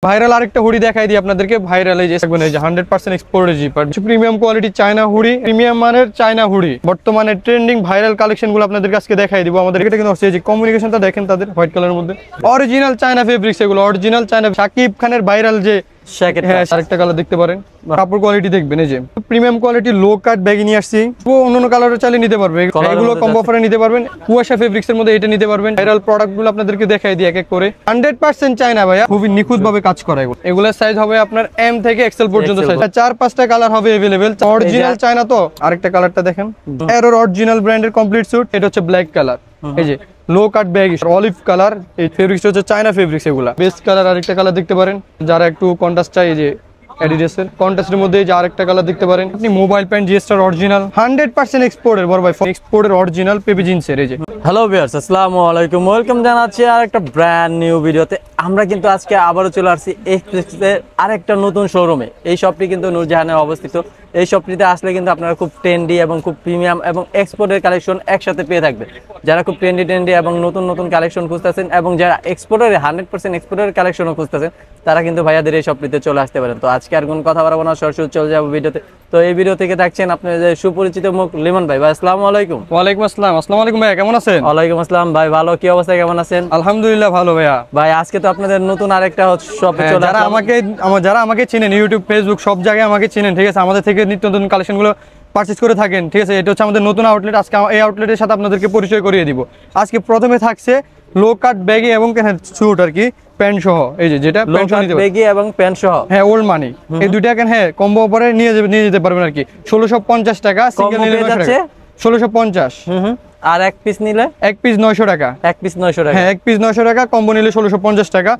Viral আরেকটা hoodie দেখাই দিই আপনাদেরকে। ভাইরাল এই যে 100% exported zipper premium quality China hoodie, premium মানের চায়না হুডি, বর্তমানে ট্রেন্ডিং ভাইরাল কালেকশন গুলো আপনাদেরকে আজকে দেখাই দিব। আমাদের এটা কিন্তু এই যে কমিউনিকেশনটা দেখেন তাদের হোয়াইট কালারের মধ্যে অরিজিনাল চায়না ফেব্রিক্স, এগুলো অরিজিনাল চায়না। শাকিব খানের ভাইরাল যে আরেকটা কালার দেখতে পারেন, কাপড় কোয়ালিটি দেখবেন এই যে প্রিমিয়াম কোয়ালিটি লো কাট ব্যাগি নিয়ে আসছি। অন্য কালারও চালিয়ে নিতে পারবে, এগুলো কম্বো অফারে নিতে পারবেন। কুয়াশা ফেব্রিক্স এর মধ্যে এটা নিতে পারবেন। ভাইরাল প্রোডাক্ট গুলো আপনাদেরকে দেখাই দিই এক এক করে। 100% চায়না ভাইয়া, খুবই নিখুঁত ভাবে কাজ করা। এগুলোর সাইজ হবে আপনার এম থেকে এক্সেল পর্যন্ত সাইজ, 4-5টা কালার হবে अवेलेबल। অরিজিনাল চায়না তো। আরেকটা কালারটা দেখেন, এরোর অরিজিনাল ব্র্যান্ডের কমপ্লিট স্যুট, এটা হচ্ছে ব্ল্যাক কালার। এই যে লো কাট ব্যাগ অলিভ কালার, এই ফেব্রিক্স হচ্ছে চায়না ফেব্রিক্স। এগুলা বেস্ট কালার। আরেকটা কালার দেখতে পারেন যারা একটু কন্ট্রাস্ট চাই, এই যে অ্যাডিডাসের কন্ট্রাস্টের মধ্যে যে আরেকটা কালার দেখতে পারেন আপনি। মোবাইল প্যান্ট জিএসটার অরিজিনাল 100% এক্সপোর্টের বড় ভাই, এক্সপোর্টের অরিজিনাল পেপি জিন্সের। এই যে হ্যালো ভিউয়ার্স, আসসালামু আলাইকুম, ওয়েলকাম জানাচ্ছি আরেকটা ব্র্যান্ড নিউ ভিডিওতে। আমরা কিন্তু আজকে আবারও চলে আসছি এক্সপ্রেসের আরেকটা নতুন শোরুমে। এই শপটি কিন্তু নূরজাহানে অবস্থিত। এই শপটিতে আসলে কিন্তু আপনারা খুব ট্রেন্ডি এবং খুব প্রিমিয়াম এবং এক্সপোর্টের কালেকশন একসাথে পেয়ে থাকবেন। যারা খুব ট্রেন্ডি এবং নতুন কালেকশন খুঁজতেছেন এবং যারা এক্সপোর্টের 100% এক্সপোর্টের কালেকশনও খুঁজতেছেন, তারা কিন্তু ভাইয়াদের এই শপটিতে চলে আসতে পারেন। তো আজকে আর কোনো কথা বাড়াবো না, সরাসরি চলে যাবো ভিডিওতে। তো এই ভিডিও থেকে থাকছেন আপনাদের সুপরিচিত মুখ লিমন ভাই। ভাই আসসালামু আলাইকুম। ওয়ালাইকুম আসসালাম। আসসালামু আলাইকুম ভাই, কেমন আছেন? ওয়ালাইকুম আসসালাম ভাই, ভালো। কি অবস্থা, কেমন আছেন? আলহামদুলিল্লাহ ভালো ভাইয়া। ভাই আজকে তো আপনাদের নতুন আরেকটা শপে চলে আসলাম। যারা আমাকে চিনেন, ইউটিউব ফেসবুক সব জায়গায় আমাকে চিনেন, ঠিক আছে, আমাদের থেকে নিত্য নতুন কালেকশন গুলো পারচেজ করে থাকেন, ঠিক আছে। এটা হচ্ছে আমাদের নতুন আউটলেট। আজকে এই আউটলেটের সাথে আপনাদেরকে পরিচয় করিয়ে দিব। আজকে প্রথমে থাকছে লো কাট ব্যাগি এবং স্যুট আর কি, প্যান্ট সহ। এই যে যেটা ব্যাগি এবং প্যান্ট সহ, হ্যাঁ ওল্ড মানি, এই দুইটা কেন হ্যাঁ কম্বো অফারে নিয়ে যেতে পারবেন আর কি। 1650 টাকা সিঙ্গেল নিলে 1650। আর এক পিস নিলে এক পিস 900 টাকা। এক পিস 900 টাকা, হ্যাঁ এক পিস 900 টাকা, কম্বো নিলে 1650 টাকা,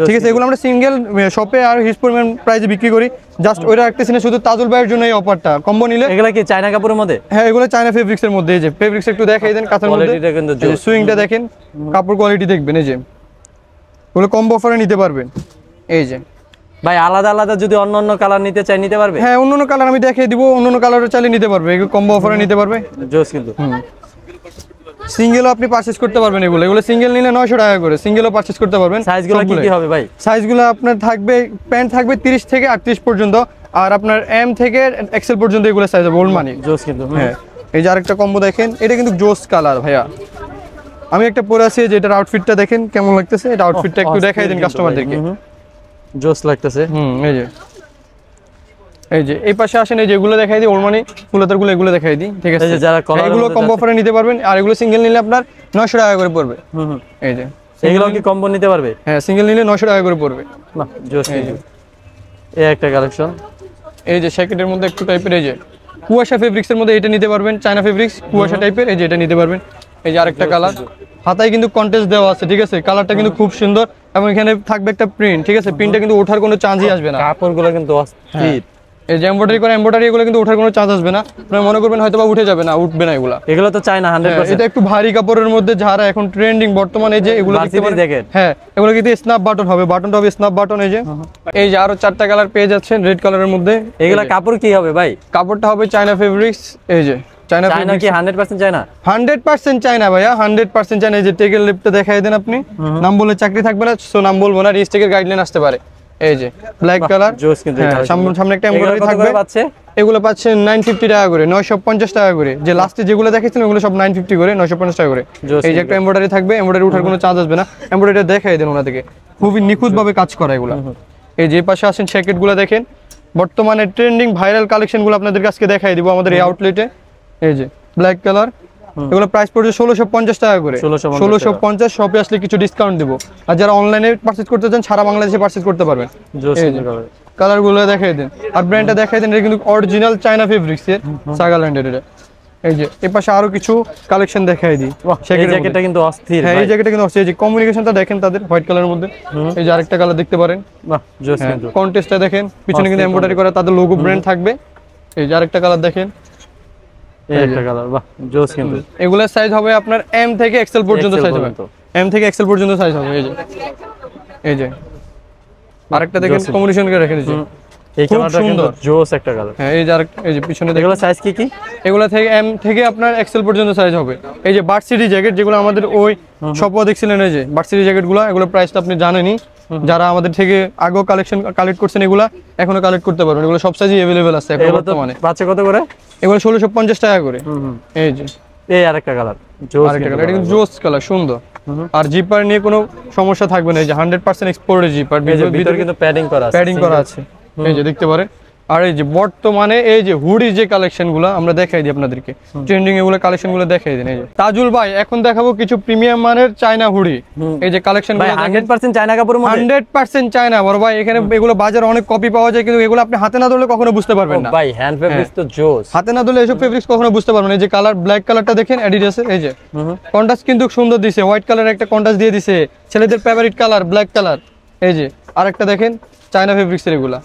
ঠিক আছে। এগুলো আমরা সিঙ্গেল শপে আর হিসপোরম্যান প্রাইসে বিক্রি করি। জাস্ট ওইটা রাখতেছি না, শুধু তাজুল ভাইয়ের জন্য এই অফারটা। কম্বো নিলে এগুলা কি চায়না কাপড়ের মধ্যে? হ্যাঁ এগুলো চায়না ফেব্রিক্স এর মধ্যে। এই যে ফেব্রিক্স একটু দেখাই দেন, কাঁথার মধ্যে সুইংটা দেখেন, কাপড় কোয়ালিটি দেখবেন। এই যে ওগুলো কম্বো অফারে নিতে পারবেন। এই যে ভাই আলাদা আলাদা যদি অন্য কালার নিতে চাই নিতে পারবে? হ্যাঁ অন্য কালার আমি দেখিয়ে দিব, অন্য কালারও চাইলে নিতে পারবে, এগুলো কম্বো অফারে নিতে পারবে। জোস কিন্তু। সিঙ্গেলও আপনি পারচেজ করতে পারবেন। এগুলো সিঙ্গেল নিলে 900 টাকা করে, সিঙ্গেলও পারচেজ করতে পারবেন। সাইজগুলো কি হবে ভাই? সাইজগুলো আপনার থাকবে, প্যান্ট থাকবে 30 থেকে 38 পর্যন্ত, আর আপনার এম থেকে এক্সেল পর্যন্ত এগুলো সাইজ হবে ওল্ড মানি। জোস কিন্তু। হ্যাঁ এই যে আরেকটা কম্বো দেখেন, এটা কিন্তু জোস কালার ভাইয়া। আমি একটা পরে আছি, যে এটার আউটফিটটা দেখেন কেমন লাগতেছে। এটা আউটফিটটা একটু দেখাই দেন কাস্টমারদেরকে। জোস লাগতেছে। এই যে এই পাশে আসেন, এই যেগুলো দেখাই দিই ওল্ড মানি ফুলাতারগুলো, এগুলো দেখাই দিই, ঠিক আছে। এগুলো কম্বো অফারে নিতে পারবেন, আর এগুলো সিঙ্গেল নিলে আপনার 900 টাকা করে পড়বে। এই যে এগুলো কি কম্বো নিতে পারবে? হ্যাঁ সিঙ্গেল নিলে 900 টাকা করে পড়বে। বাহ জোস। এই একটা কালেকশন, এই যে জ্যাকেটের মধ্যে একটু টাইপের, এই যে কুয়াশা ফেব্রিক্স এর মধ্যে এটা নিতে পারবেন, চায়না ফেব্রিক্স কুয়াশা টাইপের। এই যে এটা নিতে পারবেন। এই যে আরেকটা কালার, হাতায় কিন্তু কন্টেস্ট দেওয়া আছে, ঠিক আছে। কালারটা কিন্তু খুব সুন্দর, এবং এখানে থাকবে একটা প্রিন্ট, ঠিক আছে। প্রিন্টটা কিন্তু ওঠার কোনো চান্সই আসবে না। কাপড়গুলো কিন্তু অস্থির। এই যে এমব্রয়ডারি করে, এমব্রয়ডারি এগুলো কিন্তু ওঠার কোনো চান্স আসবে না। আপনারা মনে করবেন হয়তো বা উঠে যাবে না, উঠবে না এগুলো। এগুলো তো চায়না 100%। এটা একটু ভারী কাপড়ের মধ্যে, যারা এখন ট্রেন্ডিং বর্তমানে, এই যে এগুলো দেখতে পারেন। হ্যাঁ এগুলো কিন্তু স্ন্যাপ বাটন হবে, বাটনটা হবে স্ন্যাপ বাটন। এই যে আরো 4টা কালার পেয়ে যাচ্ছেন রেড কালারের মধ্যে। এগুলা কাপড় কি হবে ভাই? কাপড়টা হবে চায়না ফেব্রিক্স। এই যে চায়না কি 100% চায়না? 100% চায়না ভাইয়া, 100% চায়না। এই যে টেকের লিপটা দেখাই দেন আপনি। নাম বলে চাকরি থাকবে না, সো নাম বলবো না, রিস্টেকের গাইডলাইন আসতে পারে। এই যে ব্ল্যাক কালার, সামনে একটা এমব্রয়ডারি থাকবে। এগুলো পাচ্ছেন 950 টাকা করে, 950 টাকা করে। যে লাস্টে যেগুলো দেখেছিলাম ওগুলো সব 950 করে, 950 টাকা করে। এই যে একটা এমব্রয়ডারি থাকবে, এমব্রয়ডারি ওঠার কোনো চান্স আসবে না। এমব্রয়ডারিটা দেখাই দেন ওনা থেকে, খুবই নিখুঁত ভাবে কাজ করা এগুলো। এই যে পাশে আসেন, জ্যাকেটগুলো দেখেন, বর্তমানে ট্রেন্ডিং ভাইরাল কালেকশনগুলো আপনাদেরকে আজকে দেখাই দিব আমাদের এই আউটলেটে। এই যে ব্ল্যাক কালার, এগুলো প্রাইস পড়ছে 1650 টাকা করে। 1650, শপে আসলে কিছু ডিসকাউন্ট দিব। আর যারা অনলাইনে পারচেজ করতে চান, সারা বাংলাদেশে পারচেজ করতে পারবেন। কালারগুলো দেখাই দেন, আর ব্র্যান্ডটা দেখাই দেন। এটা কিন্তু অরিজিনাল চায়না ফেব্রিক্স এর সাগাল্যান্ডের এটা। এই যে এই পাশে আরো কিছু কালেকশন দেখাই দিই। এই জ্যাকেটটা কিন্তু অস্থির। হ্যাঁ এই জ্যাকেটটা কিন্তু অস্থির। এই যে কমিউনিকেশনটা দেখেন তাদের হোয়াইট কালারের মধ্যে। এই যে আরেকটা কালার দেখতে পারেন। বাহ জোস কিন্তু। কন্টেস্টটা দেখেন, পিছনে কিন্তু এমব্রয়ডারি করা তাদের লোগো ব্র্যান্ড থাকবে। এই যে আরেকটা কালার দেখেন, এই একটা কালার, বাহ জোস কিন্তু। এগুলোর সাইজ হবে আপনার এম থেকে এক্সেল পর্যন্ত সাইজ হবে। এম থেকে এক্সেল পর্যন্ত সাইজ হবে। এই যে আরেকটা দেখেন, কমিউনিকেশন করে রেখে দিয়েছি। এই কালারটা কিন্তু জোস একটা কালার। হ্যাঁ এই যে এই যে পিছনে এগুলো সাইজ কি এগুলো থেকে এম থেকে আপনার এক্সেল পর্যন্ত সাইজ হবে। এই যে ভার্সিটি জ্যাকেট যেগুলো আমাদের ওই শপও দেখছিলেন, এই যে ভার্সিটি জ্যাকেটগুলো, এগুলো প্রাইস তো আপনি জানেনই। যারা আমাদের থেকে আগেও কালেক্ট করছেন এগুলা এখনো কালেক্ট করতে পারবেন। এগুলো সব সাইজই अवेलेबल আছে এখন বর্তমানে। বাচ্চা কত করে? এগুলো 1650 টাকা করে। এই যে এই আরেকটা কালার, আরেকটা কালার, এটা কিন্তু জোস কালার, সুন্দর। আর জিপার নিয়ে কোনো সমস্যা থাকবে না। এই যে 100% এক্সপোর্টেড জিপার, ভিতরে কিন্তু প্যাডিং করা আছে। এই যে দেখতে পারেন। আর এই যে বর্তমানে এই যে হুডি যে কালেকশনগুলো আমরা দেখাই দিই আপনাদেরকে, ট্রেন্ডিং এগুলো কালেকশনগুলো দেখাই দিন। এই যে তাজুল ভাই এখন দেখাবো কিছু প্রিমিয়াম মানের চায়না হুডি। এই যে কালেকশনগুলো 100% চায়না কাপড়ের মধ্যে, 100% চায়না বড় ভাই। এখানে এগুলো বাজারে অনেক কপি পাওয়া যায়, কিন্তু এগুলো আপনি হাতে না ধরলে কখনো বুঝতে পারবেন না ভাই। হ্যান্ড ফেব্রিক্স তো জোস, হাতে না ধরলে এসব ফেব্রিক্স কখনো বুঝতে পারবেন না। এই যে কালার, ব্ল্যাক কালারটা দেখেন অ্যাডিডাসের, এই যে কন্ট্রাস্ট কিন্তু সুন্দর দিছে, হোয়াইট কালারের একটা কন্ট্রাস্ট দিয়ে দিছে, ছেলেদের ফেভারিট কালার ব্ল্যাক কালার। এই যে আরেকটা দেখেন চায়না ফেব্রিক্সের এগুলা।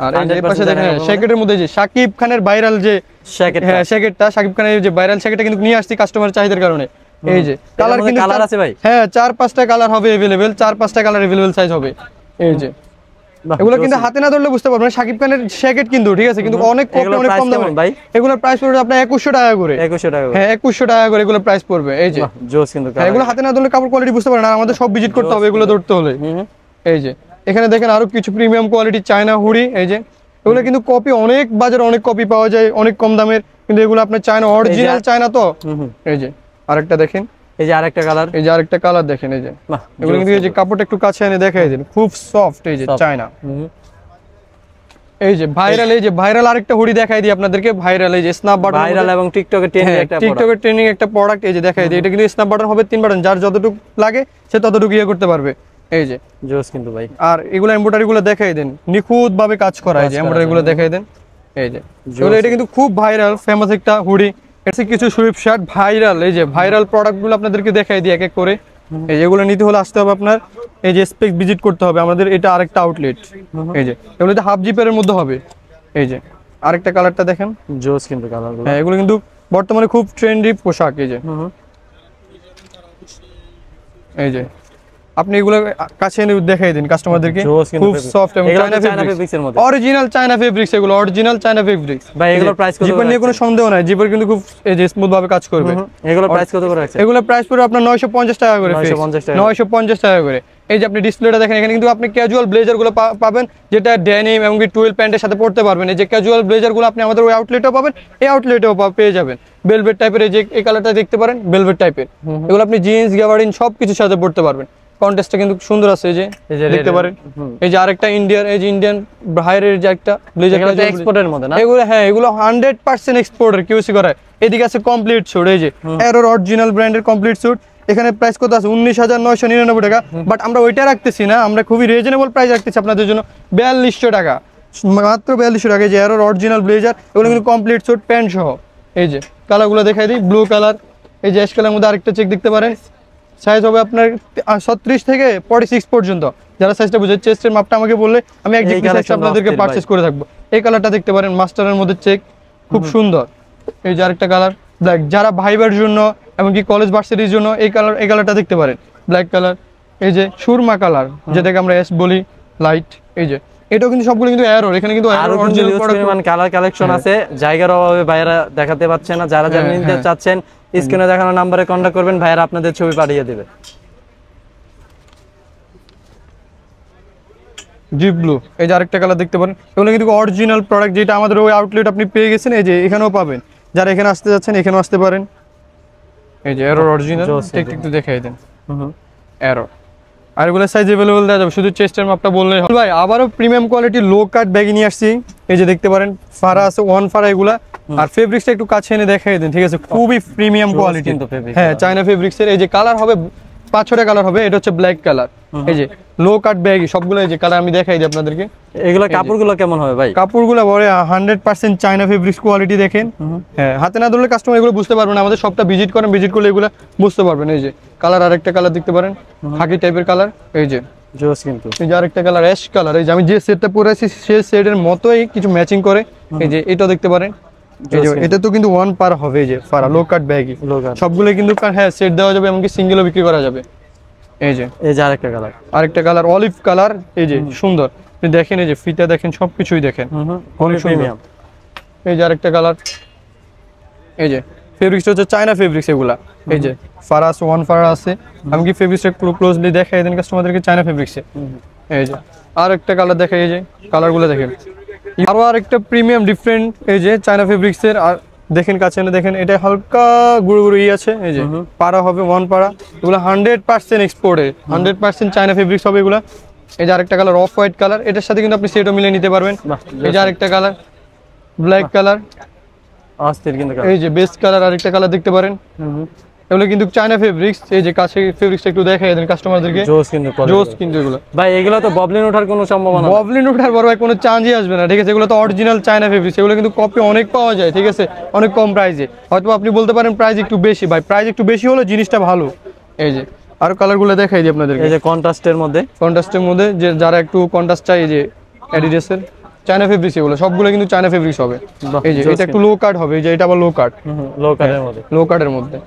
আর এই পাশে দেখেন জ্যাকেটের মধ্যে যে শাকিব খানের ভাইরাল যে জ্যাকেট, হ্যাঁ জ্যাকেটটা শাকিব খানের যে ভাইরাল জ্যাকেটটা কিন্তু নিয়ে আসছি কাস্টমার চাহিদার কারণে। এই যে কালার কিন্তু কালার আছে ভাই, হ্যাঁ 4-5টা কালার হবে अवेलेबल, 4-5টা কালার अवेलेबल সাইজ হবে। এই যে এগুলো কিন্তু হাতে না ধরলে বুঝতে পারবেন না। শাকিব খানের জ্যাকেট কিন্তু ঠিক আছে, কিন্তু অনেক কম দামে ভাই। এগুলোর প্রাইস পড়বে আপনার 2100 টাকা করে। 2100 টাকা, হ্যাঁ 2100 টাকা করে এগুলো প্রাইস পড়বে। এই যে জোস কিন্তু এগুলো হাতে না ধরলে কাপড় কোয়ালিটি বুঝতে পারেন না, আমাদের সব ভিজিট করতে হবে এগুলো ধরতে হলে। এই যে এখানে দেখেন আরো কিছু প্রিমিয়াম কোয়ালিটি চায়না হুডি। এই যে এগুলো কিন্তু কপি, অনেক বাজারে অনেক কপি পাওয়া যায় অনেক কম দামের, কিন্তু এগুলো আপনার চায়না, অরিজিনাল চায়না তো। এই যে আরেকটা দেখেন, এই যে আরেকটা কালার, এই যে আরেকটা কালার দেখেন। এই যে এগুলো কিন্তু এই যে কাপড়টা একটু কাছে এনে দেখাই দিন, খুব সফট। এই যে চায়না, এই যে ভাইরাল, এই যে ভাইরাল আরেকটা হুডি দেখাই দিই আপনাদেরকে। ভাইরাল এই যে স্ন্যাপ বাটন, ভাইরাল এবং টিকটকের ট্রেন্ডিং একটা প্রোডাক্ট। এই যে দেখাই দিই, এটা কিন্তু স্ন্যাপ বাটন হবে 3 বাটন, যার যতটুকু লাগে সে ততটুকু ইয়ে করতে পারবে। এই যে জোস কিন্তু ভাই। আর এগুলো এমব্রয়ডারি গুলো দেখাই দেন, নিখুঁত ভাবে কাজ করা। এই যে এমব্রয়ডারি গুলো দেখাই দেন। এই যে এটা কিন্তু খুব ভাইরাল ফেমাস একটা হুডি। এর কিছু সুইপ শার্ট ভাইরাল, এই যে ভাইরাল প্রোডাক্ট গুলো আপনাদেরকে দেখাই দিই এক এক করে। এই যে এগুলো নিতে হলে আসতে হবে আপনার, এই যে স্পেক ভিজিট করতে হবে আমাদের। এটা আরেকটা আউটলেট। এই যে এগুলো হাফ জিপারের মধ্যে হবে। এই যে আরেকটা কালারটা দেখেন, জোস কিন্তু কালারগুলো। হ্যাঁ এগুলো কিন্তু বর্তমানে খুব ট্রেন্ডি পোশাক। এই যে এই যে আপনি এগুলো কাছে এনে দেখাই দিন কাস্টমারদেরকে, খুব সফট এবং চায়না ফেব্রিক্সের মধ্যে, অরিজিনাল চায়না ফেব্রিক্স। এগুলো অরিজিনাল চায়না ফেব্রিক্স ভাই। এগুলোর প্রাইস কত? জিপার নিয়ে কোনো সন্দেহ নাই, জিপার কিন্তু খুব এই যে স্মুথ ভাবে কাজ করবে। এগুলোর প্রাইস কত করে আছে? এগুলোর প্রাইস পড়বে আপনার 950 টাকা করে, 950 টাকা করে। এই যে আপনি ডিসপ্লেটা দেখেন, এখানে কিন্তু আপনি ক্যাজুয়াল ব্লেজার গুলো পাবেন, যেটা ডেনিম এবং 12 প্যান্টের সাথে পড়তে পারবেন। এই যে ক্যাজুয়াল ব্লেজার গুলো আপনি আমাদের ওই আউটলেটেও পাবেন, এই আউটলেটেও পেয়ে যাবেন। ভেলভেট টাইপের, এই যে এই কালারটা দেখতে পারেন ভেলভেট টাইপের, এগুলো আপনি জিন্স গ্যাবার্ডিন সবকিছুর সাথে পড়তে পারবেন। কন্টেস্টটা কিন্তু সুন্দর আছে, এই যে দেখতে পারেন। এই যে আরেকটা ইন্ডিয়ান, এই যে ইন্ডিয়ান বাইরের যে একটা ব্লেজার, এটা এক্সপোর্টের মধ্যে না এগুলো, হ্যাঁ এগুলো 100% এক্সপোর্টের কিউসি করা। এদিকে আছে কমপ্লিট স্যুট, এই যে এরোর অরিজিনাল ব্র্যান্ডের কমপ্লিট স্যুট। এখানে প্রাইস কত আছে? 19,999 টাকা। বাট আমরা ওইটা রাখতেছি না, আমরা খুবই রিজনেবল প্রাইস রাখতেছি আপনাদের জন্য, 4200 টাকা, মাত্র 4200 টাকা। এই যে এরোর অরিজিনাল ব্লেজার, এগুলো কিন্তু কমপ্লিট স্যুট প্যান্ট সহ। এই যে কালারগুলো দেখাই দিই, ব্লু কালার, এই যে অ্যাশ কালারের মধ্যে আরেকটা চেক দেখতে পারেন। সাইজ হবে আপনার 36 থেকে 46 পর্যন্ত। যারা সাইজটা বুঝে, চেস্টের মাপটা আমাকে বললে আমি একদম সাইজটা আপনাদেরকে পারচেজ করে থাকবো। এই কালারটা দেখতে পারেন, মাস্টারের মধ্যে চেক, খুব সুন্দর। এই যে আরেকটা কালার ব্ল্যাক, যারা ভাইবার জন্য এমনকি কলেজ ভার্সিটির জন্য এই কালারটা দেখতে পারেন, ব্ল্যাক কালার। এই যে সুরমা কালার, যেটাকে আমরা এস বলি, লাইট। এই যে এটাও কিন্তু সবগুলো কিন্তু এরর, এখানে কিন্তু অরিজিনাল প্রোডাক্ট কালার কালেকশন আছে। জায়গার অভাবে ভাইরা দেখাতে পাচ্ছেন না, যারা যারা নিতে চাচ্ছেন স্ক্রিনে দেখানো নম্বরে কন্টাক্ট করবেন, ভাইরা আপনাদের ছবি পাঠিয়ে দেবে। ডিপ ব্লু, এই যে আরেকটা কালার দেখতে পারেন, এগুলো কিন্তু অরিজিনাল প্রোডাক্ট, যেটা আমাদের ওই আউটলেট আপনি পেয়ে গেছেন। এই যে এখানেও পাবেন, যারা এখানে আসতে যাচ্ছেন এখানেও আসতে পারেন। এই যে এরর অরিজিনাল, একটু দেখাই দেন এরর। আর এগুলো সাইজ अवेलेबल দেওয়া যাবে, শুধু চেস্টের মাপটা বললেই হবে। ভাই আবারও প্রিমিয়াম কোয়ালিটি লো কাট ব্যাগি নিয়ে আসছি। এই যে দেখতে পারেন ফারা আছে, ওয়ান ফারা এগুলা। আর ফেব্রিক্সটা একটু কাছে এনে দেখাই দেন, ঠিক আছে? খুবই প্রিমিয়াম কোয়ালিটি, হ্যাঁ চায়না ফেব্রিক্সের। এই যে কালার হবে 5-6টা কালার হবে। এটা হচ্ছে ব্ল্যাক কালার। এই যে লো কাট ব্যাগি সবগুলো, এই যে কালার আমি দেখাই দিই আপনাদেরকে। এগুলো কাপড়গুলো কেমন হবে ভাই? কাপড়গুলো বড় 100% চায়না ফেব্রিক্স কোয়ালিটি দেখেন। হ্যাঁ হাতে না ধরলে কাস্টমার এগুলো বুঝতে পারবেন না, আমাদের সবটা ভিজিট করেন, ভিজিট করলে এগুলো বুঝতে পারবেন। এই যে কালার, আরেকটা কালার দেখতে পারেন, খাকি টাইপের কালার। এই যে জোস কিন্তু, এই যে আরেকটা কালার অ্যাশ কালার। এই যে আমি যে সেটটা পরে আছি সেই সেটের মতোই কিছু ম্যাচিং করে। এই যে এটাও দেখতে পারেন, এই যে এটা তো কিন্তু ওয়ান পার হবে। এই যে ফারা লো কাট ব্যাগি সবগুলো কিন্তু, হ্যাঁ সেট দেওয়া যাবে, এমনকি সিঙ্গেলও বিক্রি করা যাবে। এই যে আরেকটা কালার অলিভ কালার, এই যে সুন্দর, আপনি দেখেন এই যে ফিতা দেখেন, সবকিছুই দেখেন অনেক প্রিমিয়াম। এই যে আরেকটা কালার, এই যে ফেব্রিক্স হচ্ছে চায়না ফেব্রিক্স এগুলা। এই যে ফারাস ওয়ান ফারা আছে, আমি কি ফেব্রিক্সটা ক্লোজলি দেখাই দেন কাস্টমারদেরকে, চায়না ফেব্রিক্সে। এই যে আরেকটা কালার দেখাই, এই যে কালারগুলো দেখেন, আরো আরেকটা প্রিমিয়াম ডিফারেন্ট, এই যে চায়না ফেব্রিক্সের। আর দেখেন কাছে এনে দেখেন, এটা হালকা গুঁড়ো গুঁড়ো আছে, এই যে পাড়া হবে ওয়ান পাড়া, এগুলো 100% এক্সপোর্টের, 100% চায়না ফেব্রিক্স হবে এগুলা। এই যে আরেকটা কালার অফ হোয়াইট কালার, এটার সাথে কিন্তু আপনি সেটও মিলিয়ে নিতে পারবেন। এই যে আরেকটা কালার ব্ল্যাক কালার, এই যে বেস্ট কালার আরেকটা কালার দেখতে পারেন। এগুলো কিন্তু চায়না ফেব্রিক্স। এই যে কাছে ফেব্রিক্সটা একটু দেখাই দেন কাস্টমারদেরকে, জোস কিন্তু এগুলো ভাই। এগুলো তো ববলিন ওঠার কোনো সম্ভাবনা, ববলিন ওঠার বড় ভাই কোনো চান্সই আসবে না, ঠিক আছে। এগুলো তো অরিজিনাল চায়না ফেব্রিক্স, এগুলো কিন্তু কপি অনেক পাওয়া যায়, ঠিক আছে, অনেক কম প্রাইসে। হয়তো আপনি বলতে পারেন প্রাইস একটু বেশি, ভাই প্রাইস একটু বেশি হলো জিনিসটা ভালো। এই যে আরো কালারগুলো দেখাই দিই আপনাদেরকে, এই যে কন্ট্রাস্টের মধ্যে যে যারা একটু কন্ট্রাস্ট চাই, এই যে অ্যাডিডাসের চায়না ফেব্রিক্স, এগুলো সবগুলো কিন্তু চায়না ফেব্রিক্স হবে। এই যে এটা একটু লো কাট হবে, এই যে এটা আবার লো কাটের মধ্যে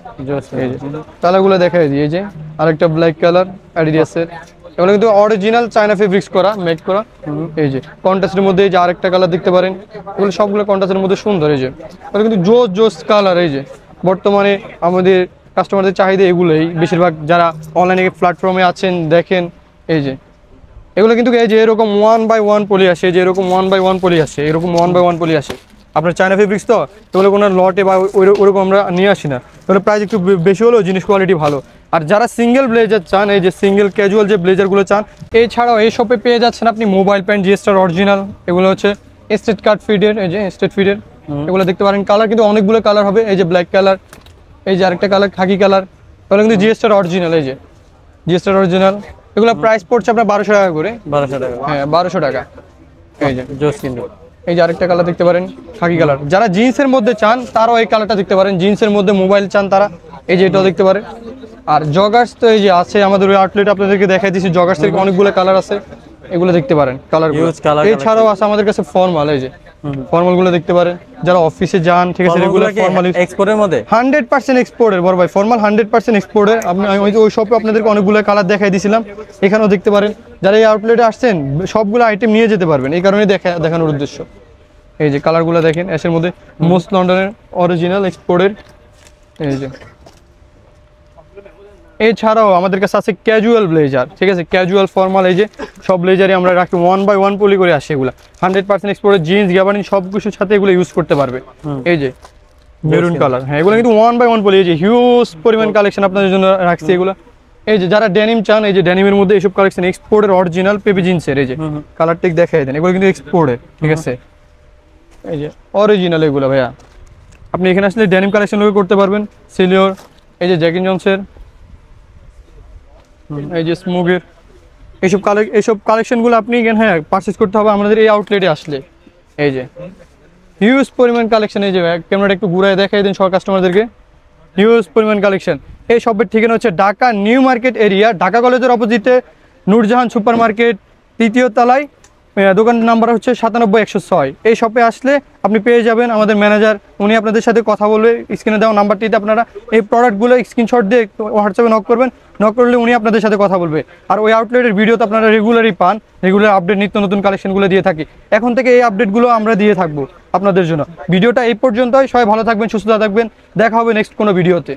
এই যে কালারগুলো দেখাই দিই। এই যে আরেকটা ব্ল্যাক কালার অ্যাডিডাসের, এগুলো কিন্তু অরিজিনাল চায়না ফেব্রিক্স করা, মেক করা। এই যে কন্ট্রাস্টের মধ্যে এই যে আরেকটা কালার দেখতে পারেন, এগুলো সবগুলো কন্ট্রাস্টের মধ্যে সুন্দর। এই যে এগুলো কিন্তু জোস কালার। এই যে বর্তমানে আমাদের কাস্টমারদের চাহিদা এগুলোই বেশিরভাগ, যারা অনলাইনে প্ল্যাটফর্মে আছেন দেখেন। এই যে এগুলো কিন্তু এই যে এরকম 1/1 পলি আসে, যে এরকম 1/1 পলি আসে, এরকম 1/1 পলি আসে আপনার চায়না ফেব্রিক্স। তো এগুলো কোনো লটে বা ওইরকম আমরা নিয়ে আসি না, এগুলো প্রাইস একটু বেশি হলেও জিনিস কোয়ালিটি ভালো। আর যারা সিঙ্গেল ব্লেজার চান, এই যে সিঙ্গেল ক্যাজুয়াল যে ব্লেজারগুলো চান, এছাড়াও এই শপে পেয়ে যাচ্ছেন আপনি মোবাইল প্যান্ট জিএসটার অরিজিনাল, এগুলো হচ্ছে স্টেট কাট ফিডের, এই যে স্টেট ফিডের, এগুলো দেখতে পারেন। কালার কিন্তু অনেকগুলো কালার হবে, এই যে ব্ল্যাক কালার, এই যে আরেকটা কালার খাকি কালার, এগুলো কিন্তু জিএসটার অরিজিনাল। এই যে জিএসটার অরিজিনাল, এগুলো প্রাইস পড়ছে আপনার 1200 টাকা করে। 1200 টাকা, হ্যাঁ 1200 টাকা। এই যে জোস কিন্তু, এই যে আরেকটা কালার দেখতে পারেন খাকি কালার। যারা জিন্সের মধ্যে চান তারাও এই কালারটা দেখতে পারেন, জিন্সের মধ্যে মোবাইল চান তারা এই যে এটাও দেখতে পারেন। আর জগার্স তো এই যে আছে আমাদের ওই আউটলেট, আপনাদেরকে দেখাই দিচ্ছি, জগার্সের অনেকগুলো কালার আছে, এগুলো দেখতে পারেন কালারগুলো। এছাড়াও আছে আমাদের কাছে ফর্মাল, এই যে ফর্মাল গুলো দেখতে পারেন, যারা অফিসে যান, ঠিক আছে, রেগুলার ফর্মাল এক্সপোর্টের মধ্যে 100% এক্সপোর্টের বড় ভাই, ফর্মাল 100% এক্সপোর্টের। আপনি ওই শপে আপনাদেরকে অনেকগুলো কালার দেখাই দিয়েছিলাম, এখানেও দেখতে পারেন। যারা এই আউটলেটে আসছেন সবগুলো আইটেম নিয়ে যেতে পারবেন, এই কারণে দেখানোর উদ্দেশ্য। এই যে কালারগুলো দেখেন, এসের মধ্যে মোস্ট লন্ডনের অরিজিনাল এক্সপোর্টের। এই যে এছাড়াও আমাদের কাছে আছে ক্যাজুয়াল ব্লেজার, ঠিক আছে, ক্যাজুয়াল ফর্মাল, এই যে সব ব্লেজারই আমরা রাখি 1/1 পলি করে আসে, এগুলা 100% এক্সপোর্টের, জিন্স গ্যাবার্ডিন সব কিছুর সাথে এগুলো ইউজ করতে পারবে। এই যে মেরুন কালার, হ্যাঁ এগুলো কিন্তু 1/1 পলি, এই যে হিউজ পরিমাণ কালেকশন আপনাদের জন্য রাখছি এগুলা। এই যে যারা ডেনিম চান, এই যে ডেনিমের মধ্যে এইসব কালেকশন এক্সপোর্টের অরিজিনাল পেপি জিন্সের, এই যে কালার টেক দেখাই দেন, এগুলো কিন্তু এক্সপোর্টের, ঠিক আছে, এই যে অরিজিনাল এগুলো ভাইয়া। আপনি এখানে আসলে ডেনিম কালেকশন করতে পারবেন, সিলিওর, এই যে জ্যাকিন জনসের, এই যে স্মোকের, এইসব কালেকশনগুলো আপনি হ্যাঁ পারচেজ করতে হবে আমাদের এই আউটলেটে আসলে। এই যে হিউজ পরিমাণ কালেকশন, এই যে ক্যামেরাটা একটু ঘুরায় দেখাই দিন সব কাস্টমারদেরকে, হিউজ পরিমাণ কালেকশন। এই শপের ঠিকানা হচ্ছে Dhaka new market area, Dhaka কলেজের অপোজিটে নূরজাহান সুপার মার্কেট, 3য় তলায়, দোকানের নাম্বার হচ্ছে 97106। এই শপে আসলে আপনি পেয়ে যাবেন আমাদের ম্যানেজার, উনি আপনাদের সাথে কথা বলবে। স্ক্রিনে দেওয়া নাম্বারটিতে আপনারা এই প্রোডাক্টগুলো স্ক্রিনশট দিয়ে হোয়াটসঅ্যাপে নক করবেন, নক করলে উনি আপনাদের সাথে কথা বলবে। আর ওই আউটলেটের ভিডিও তো আপনারা রেগুলারই পান, রেগুলার আপডেট, নিত্য নতুন কালেকশনগুলো দিয়ে থাকি। এখন থেকে এই আপডেটগুলো আমরা দিয়ে থাকবো আপনাদের জন্য। ভিডিওটা এই পর্যন্তই, সবাই ভালো থাকবেন, সুস্থ থাকবেন, দেখা হবে নেক্সট কোনো ভিডিওতে।